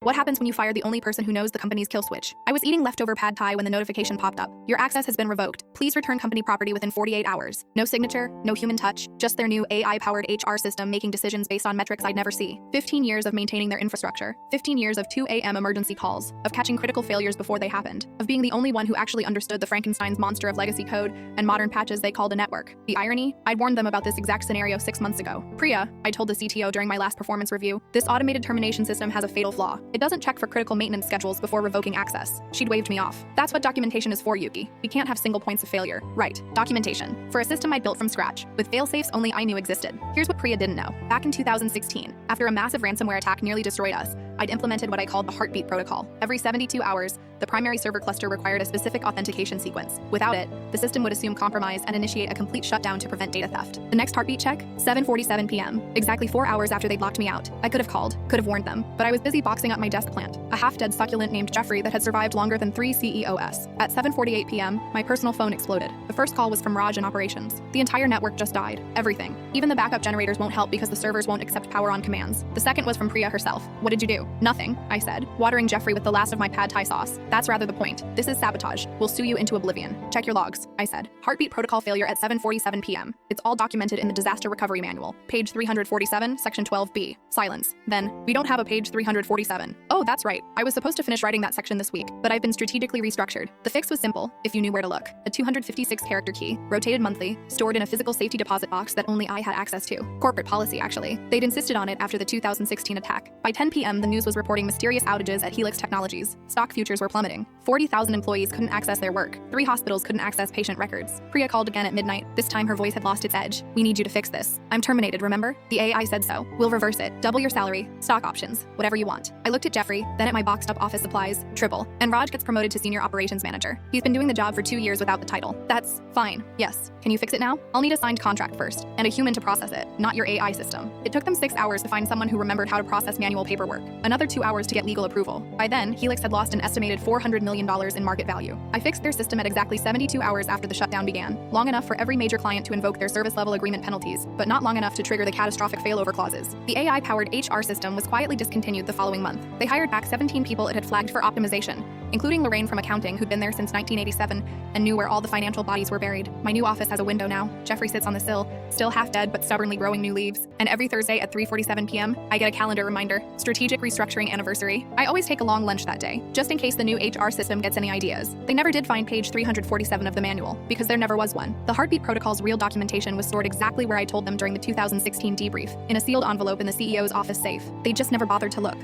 What happens when you fire the only person who knows the company's kill switch? I was eating leftover pad thai when the notification popped up. Your access has been revoked. Please return company property within 48 hours. No signature, no human touch, just their new AI-powered HR system making decisions based on metrics I'd never see. 15 years of maintaining their infrastructure. 15 years of 2 a.m. emergency calls. Of catching critical failures before they happened. Of being the only one who actually understood the Frankenstein's monster of legacy code and modern patches they called a network. The irony? I'd warned them about this exact scenario 6 months ago. Priya, I told the CTO during my last performance review, this automated termination system has a fatal flaw. It doesn't check for critical maintenance schedules before revoking access. She'd waved me off. That's what documentation is for, Yuki. We can't have single points of failure. Right. Documentation. For a system I'd built from scratch, with fail-safes only I knew existed. Here's what Priya didn't know. Back in 2016, after a massive ransomware attack nearly destroyed us, I'd implemented what I called the heartbeat protocol. Every 72 hours, the primary server cluster required a specific authentication sequence. Without it, the system would assume compromise and initiate a complete shutdown to prevent data theft. The next heartbeat check? 7:47 p.m. Exactly 4 hours after they'd locked me out. I could have called, could have warned them, but I was busy boxing up my desk plant, a half-dead succulent named Jeffrey that had survived longer than 3 CEOs. At 7:48 p.m., my personal phone exploded. The first call was from Raj in operations. The entire network just died. Everything. Even the backup generators won't help because the servers won't accept power on commands. The second was from Priya herself. What did you do? Nothing, I said, watering Jeffrey with the last of my pad thai sauce. That's rather the point. This is sabotage. We'll sue you into oblivion. Check your logs, I said. Heartbeat protocol failure at 7:47 p.m. It's all documented in the disaster recovery manual. Page 347, section 12B. Silence. Then, we don't have a page 347. Oh, that's right. I was supposed to finish writing that section this week, but I've been strategically restructured. The fix was simple, if you knew where to look. A 256-character key, rotated monthly, stored in a physical safety deposit box that only I had access to. Corporate policy, actually. They'd insisted on it after the 2016 attack. By 10 p.m., the news was reporting mysterious outages at Helix Technologies. Stock futures were plummeting. 40,000 employees couldn't access their work. 3 hospitals couldn't access patient records. Priya called again at midnight. This time her voice had lost its edge. We need you to fix this. I'm terminated, remember? The AI said so. We'll reverse it. Double your salary, stock options, whatever you want. I looked at Jeffrey, then at my boxed up office supplies. Triple. And Raj gets promoted to senior operations manager. He's been doing the job for 2 years without the title. That's fine. Yes. Can you fix it now? I'll need a signed contract first, and a human to process it, not your AI system. It took them 6 hours to find someone who remembered how to process manual paperwork. Another 2 hours to get legal approval. By then, Helix had lost an estimated $400 million in market value. I fixed their system at exactly 72 hours after the shutdown began, long enough for every major client to invoke their service level agreement penalties, but not long enough to trigger the catastrophic failover clauses. The AI-powered HR system was quietly discontinued the following month. They hired back 17 people it had flagged for optimization, including Lorraine from accounting, who'd been there since 1987 and knew where all the financial bodies were buried. My new office has a window now. Jeffrey sits on the sill, still half dead but stubbornly growing new leaves. And every Thursday at 3:47 p.m., I get a calendar reminder, strategic restructuring anniversary. I always take a long lunch that day, just in case the new HR system gets any ideas. They never did find page 347 of the manual, because there never was one. The heartbeat protocol's real documentation was stored exactly where I told them during the 2016 debrief, in a sealed envelope in the CEO's office safe. They just never bothered to look.